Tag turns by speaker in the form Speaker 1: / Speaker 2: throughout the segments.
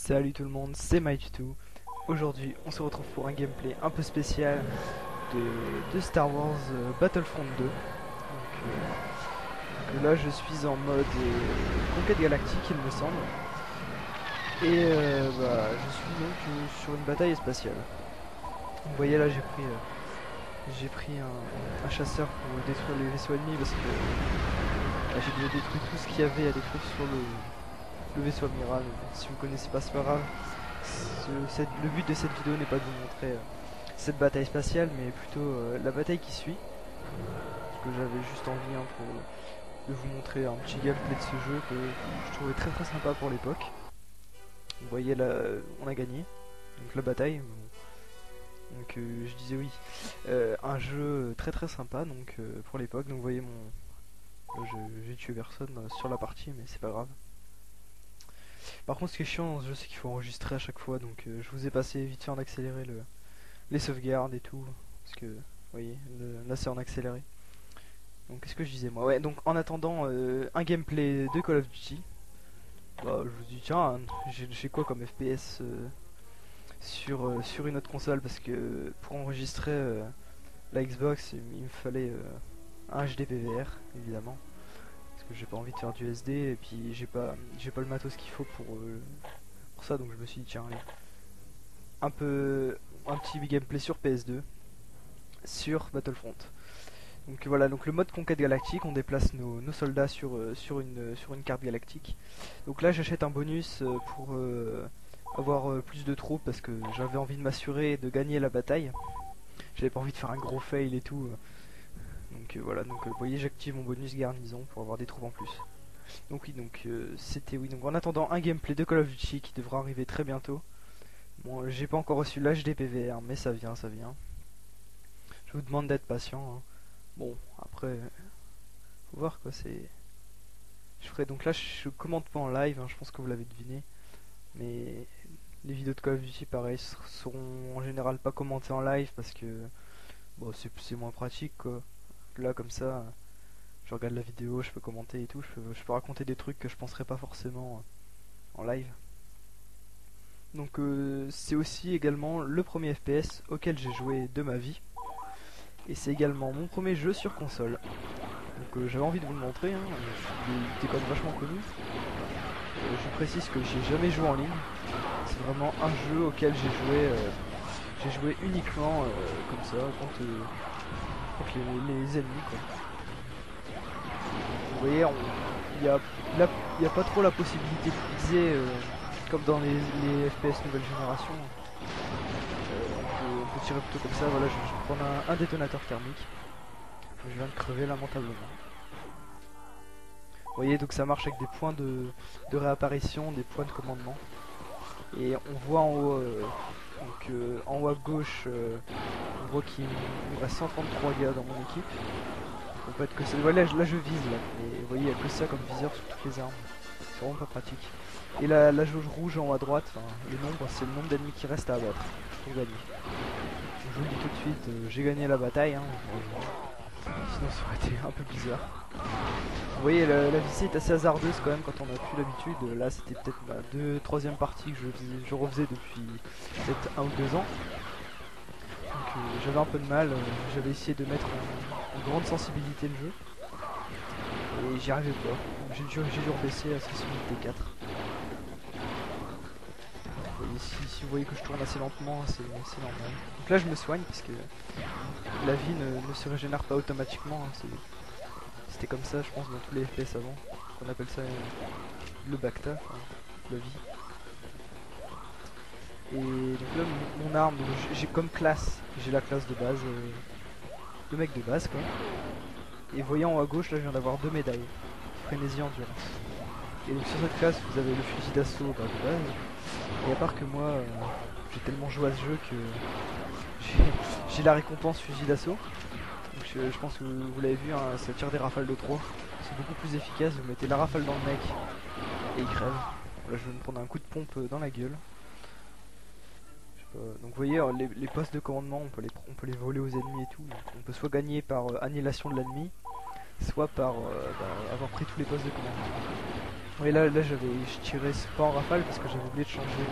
Speaker 1: Salut tout le monde, c'est Might2. Aujourd'hui, on se retrouve pour un gameplay un peu spécial de Star Wars Battlefront 2. Donc là, je suis en mode conquête galactique, il me semble. Et je suis donc sur une bataille spatiale. Vous voyez là, j'ai pris un chasseur pour détruire les vaisseaux ennemis parce que là, j'ai déjà détruit tout ce qu'il y avait à détruire sur le vaisseau amiral. Si vous connaissez pas, c'est pas grave. Le but de cette vidéo n'est pas de vous montrer cette bataille spatiale, mais plutôt la bataille qui suit. Parce que j'avais juste envie de vous montrer un petit gameplay de ce jeu que je trouvais très très sympa pour l'époque. Vous voyez là, on a gagné. Donc la bataille. Donc je disais oui. Un jeu très très sympa donc pour l'époque. Donc vous voyez là, j'ai tué personne sur la partie, mais c'est pas grave. Par contre, ce qui est chiant dans ce jeu, c'est qu'il faut enregistrer à chaque fois, donc je vous ai passé vite fait en accéléré les sauvegardes et tout, parce que, vous voyez, là c'est en accéléré. Donc qu'est-ce que je disais moi? Ouais, donc en attendant un gameplay de Call of Duty, bah, je vous dis tiens, j'ai quoi comme FPS sur une autre console, parce que pour enregistrer la Xbox, il me fallait un HD PVR, évidemment. Parce que j'ai pas envie de faire du SD et puis j'ai pas le matos qu'il faut pour ça, donc je me suis dit tiens allez, un petit gameplay sur PS2 sur Battlefront. Donc voilà, donc le mode conquête galactique, on déplace nos soldats sur une carte galactique. Donc là j'achète un bonus pour avoir plus de troupes parce que j'avais envie de m'assurer de gagner la bataille. J'avais pas envie de faire un gros fail et tout. Donc voilà, donc vous voyez, j'active mon bonus garnison pour avoir des troupes en plus. Donc oui, donc c'était oui. Donc en attendant un gameplay de Call of Duty qui devra arriver très bientôt. Bon, j'ai pas encore reçu l'HD PVR, mais ça vient, ça vient. Je vous demande d'être patient. Hein. Bon, après, faut voir quoi. Je ferai donc là, je commente pas en live. Hein, je pense que vous l'avez deviné. Mais les vidéos de Call of Duty, pareil, seront en général pas commentées en live parce que bon, c'est moins pratique quoi. Là, comme ça. Je regarde la vidéo, je peux commenter et tout, je peux raconter des trucs que je penserais pas forcément en live. Donc c'est aussi également le premier FPS auquel j'ai joué de ma vie. Et c'est également mon premier jeu sur console. Donc j'avais envie de vous le montrer, hein. Il était quand même vachement connu. Je précise que j'ai jamais joué en ligne. C'est vraiment un jeu auquel j'ai joué uniquement comme ça, contre les ennemis quoi. Vous voyez, il n'y a pas trop la possibilité de viser comme dans les FPS nouvelle génération. On peut tirer plutôt comme ça. Voilà, je vais prendre un détonateur thermique. Je viens de crever lamentablement. Vous voyez, donc ça marche avec des points de réapparition, des points de commandement. Et on voit en haut, en haut à gauche, on voit qu'il me reste 133 gars dans mon équipe. On peut être que ça. Voilà, là je vise là. Et vous voyez, il n'y a que ça comme viseur sur toutes les armes. C'est vraiment pas pratique. Et la jauge rouge en haut à droite, le nombre, c'est le nombre d'ennemis qui restent à abattre pour gagner. Je vous le dis tout de suite, j'ai gagné la bataille. Hein, sinon ça aurait été un peu bizarre. Vous voyez, la visée est assez hasardeuse quand même quand on n'a plus l'habitude. Là c'était peut-être ma troisième partie que je refaisais depuis peut-être 1 ou 2 ans. Donc j'avais un peu de mal, j'avais essayé de mettre en grande sensibilité le jeu. Et j'y arrivais pas. J'ai dû rebaisser à sensibilité 4. Si vous voyez que je tourne assez lentement, c'est normal. Donc là je me soigne parce que la vie ne se régénère pas automatiquement. Hein. C'était comme ça je pense dans tous les FPS avant. On appelle ça le Bacta, la vie. Et donc là mon arme, j'ai comme classe, j'ai la classe de base, le mec de base quoi. Et voyant en haut à gauche, là je viens d'avoir 2 médailles. Frénésie endurance. Et donc sur cette classe vous avez le fusil d'assaut de base. Et à part que moi j'ai tellement joué à ce jeu que j'ai la récompense fusil d'assaut. Donc je pense que vous l'avez vu, hein, ça tire des rafales de 3. C'est beaucoup plus efficace, vous mettez la rafale dans le mec et il crève. Là je vais me prendre un coup de pompe dans la gueule. Donc vous voyez les postes de commandement on peut les voler aux ennemis et tout. Donc, on peut soit gagner par annihilation de l'ennemi, soit par avoir pris tous les postes de commandement. Oui, là je tirais pas en rafale parce que j'avais oublié de changer,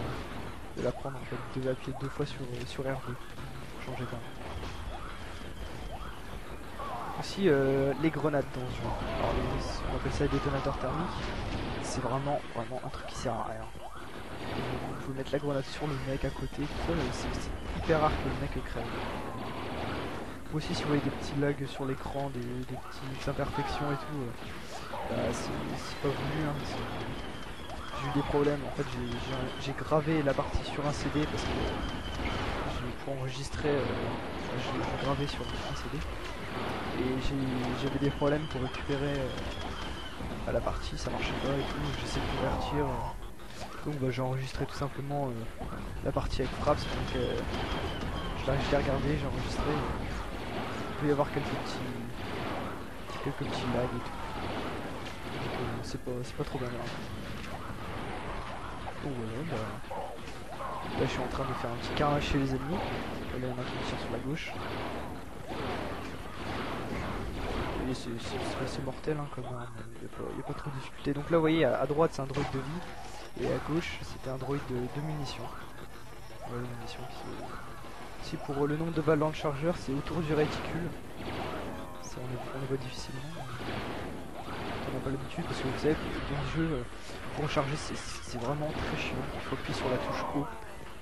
Speaker 1: de la prendre en fait. Je devais appuyer 2 fois sur R2 pour changer quand même. Aussi les grenades dans ce jeu. Alors, on appelle ça les détonateurs thermiques. C'est vraiment un truc qui sert à rien. Vous pouvez mettre la grenade sur le mec à côté, tout ça, c'est hyper rare que le mec crève. Vous aussi, si vous voyez des petits lags sur l'écran, des petites imperfections et tout, bah, c'est pas voulu. Hein, j'ai eu des problèmes. En fait, j'ai gravé la partie sur un CD parce que pour enregistrer, j'ai gravé sur un CD. Et j'avais des problèmes pour récupérer la partie, ça marchait pas et tout, j'essaie de convertir. Donc bah, j'ai enregistré tout simplement la partie avec Fraps, donc je l'ai regardé, j'ai enregistré. Il peut y avoir quelques petits lags et tout. Donc c'est pas trop bien grave. Donc voilà, bah, là je suis en train de faire un petit carnage chez les ennemis. Là il y en a qui me tire sur la gauche. C'est mortel hein, comme arme, il n'y a pas trop de difficulté. Donc là vous voyez à droite c'est un droïde de vie et à gauche c'était un droïde de munitions. Ouais, munitions qui... Si pour le nombre de balles dans le chargeur c'est autour du réticule. Ça on le voit difficilement. On n'a pas l'habitude parce que vous savez dans le jeu pour recharger c'est vraiment très chiant. Il faut appuyer sur la touche O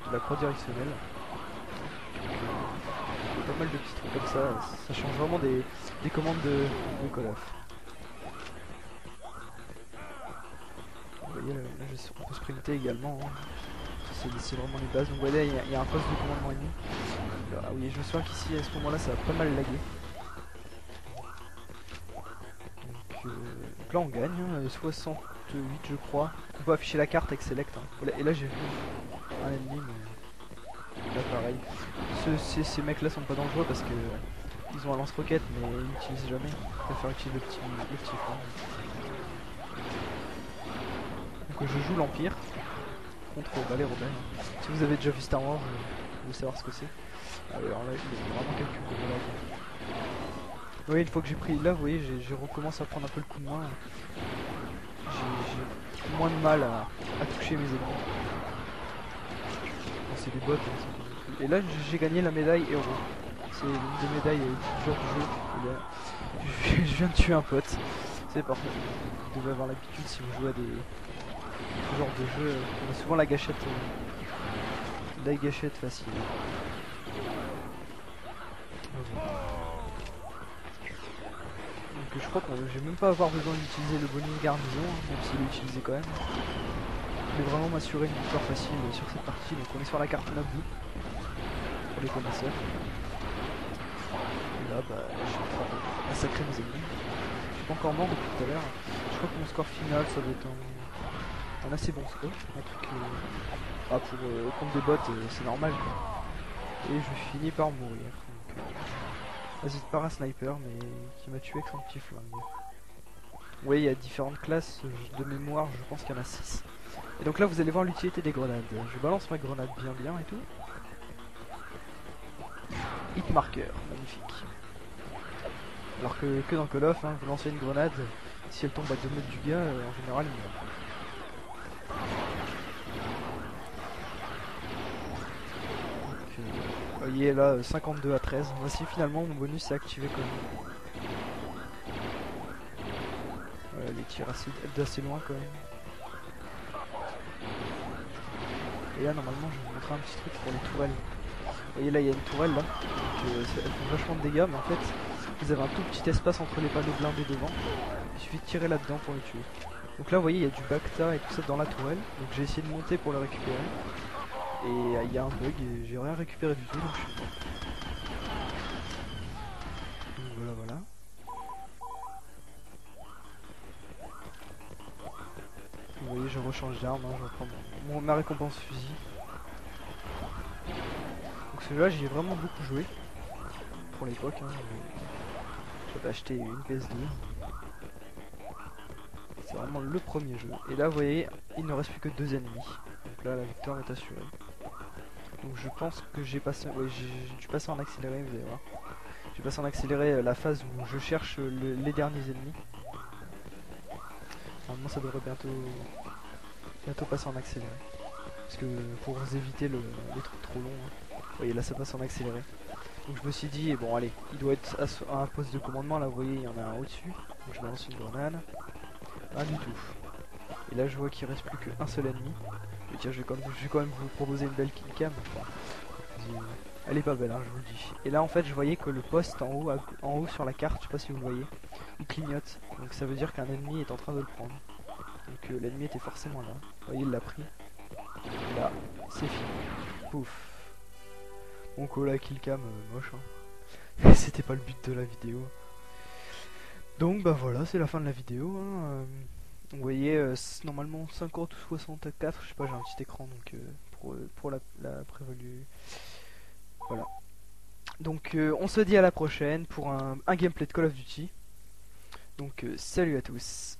Speaker 1: de la croix directionnelle. Pas mal de petits trucs comme ça change vraiment des commandes de Call of. Vous voyez là, on peut sprinter également, hein. C'est vraiment les bases. Donc vous voyez là il y a un poste de commandement ennemi. Ah oui je me souviens qu'ici à ce moment là ça a pas mal lagué. Donc là on gagne, hein, 68 je crois. On peut afficher la carte avec Select. Hein. Et là j'ai vu un ennemi mais là pareil. Ces mecs là sont pas dangereux parce que ils ont un lance-roquette mais ils n'utilisent jamais. Ils préfèrent utiliser le petit flanc. Donc je joue l'Empire contre les rebelles. Si vous avez déjà vu Star Wars, vous allez savoir ce que c'est. Alors là, il y a vraiment quelques gros lags. Oui, une fois que j'ai pris là, vous voyez, j'ai recommencé à prendre un peu le coup de main. J'ai moins de mal à toucher mes ennemis. Bon, c'est des bots. Hein, et là, j'ai gagné la médaille héros. C'est l'une des médailles du genre du jeu. Je viens de tuer un pote. C'est parfait. Vous devez avoir l'habitude si vous jouez à ce genre de jeu. On a souvent la gâchette facile. Donc je crois que je vais même pas avoir besoin d'utiliser le bonus garnison, hein, même s'il est utilisé quand même. Je vais vraiment m'assurer une victoire facile sur cette partie. Donc on est sur la carte Naboo pour les connaisseurs. Et là bah je suis en train de massacrer mes ennemis. Je suis pas encore mort depuis tout à l'heure. Je crois que mon score final ça va être un assez bon score. Un truc pour contre des bots c'est normal quoi. Et je finis par mourir. Vas-y par un sniper mais qui m'a tué avec son petit flingue. Oui, il y a différentes classes de mémoire, je pense qu'il y en a 6. Et donc là vous allez voir l'utilité des grenades. Je balance ma grenade bien et tout. Hit marker, magnifique. Alors que dans Call of, hein, vous lancez une grenade, si elle tombe à 2 mètres du gars, en général il meurt. Vous voyez là 52 à 13. Voici finalement mon bonus est activé quand même. Voilà, les tirs d'assez loin quand même. Et là normalement je vais vous montrer un petit truc pour les tourelles. Vous voyez là il y a une tourelle là. Donc, elle fait vachement de dégâts mais en fait vous avez un tout petit espace entre les panneaux blindés devant. Il suffit de tirer là-dedans pour le tuer. Donc là vous voyez il y a du Bacta et tout ça dans la tourelle. Donc j'ai essayé de monter pour le récupérer. Et il y a un bug et j'ai rien récupéré du tout donc je suis mort. Donc voilà. Vous voyez je rechange d'arme, hein, je reprends ma récompense fusil. Donc celui-là j'y ai vraiment beaucoup joué. Pour l'époque. Hein, j'avais acheté une PS2. C'est vraiment le premier jeu. Et là vous voyez il ne reste plus que 2 ennemis. Donc là la victoire est assurée. Donc je pense que j'ai passé, j'ai dû passer en accéléré, vous allez voir. J'ai passé en accéléré la phase où je cherche les derniers ennemis. Normalement ça devrait bientôt passer en accéléré. Parce que pour éviter les trucs trop longs, hein. Vous voyez là ça passe en accéléré. Donc je me suis dit, bon allez, il doit être à un poste de commandement, là vous voyez il y en a un au-dessus. Donc je balance une grenade. Pas du tout. Et là je vois qu'il reste plus qu'un seul ennemi. Et tiens je vais quand même vous proposer une belle killcam. Elle est pas belle hein, je vous le dis. Et là en fait je voyais que le poste en haut sur la carte, je sais pas si vous le voyez, il clignote. Donc ça veut dire qu'un ennemi est en train de le prendre. Donc l'ennemi était forcément là. Vous voyez il l'a pris. Et là c'est fini. Pouf. Donc oh la killcam moche hein. C'était pas le but de la vidéo. Donc bah voilà c'est la fin de la vidéo hein. Vous voyez normalement 50 ou 64, je sais pas j'ai un petit écran donc pour la prévolue. Voilà. Donc on se dit à la prochaine pour un gameplay de Call of Duty. Donc salut à tous.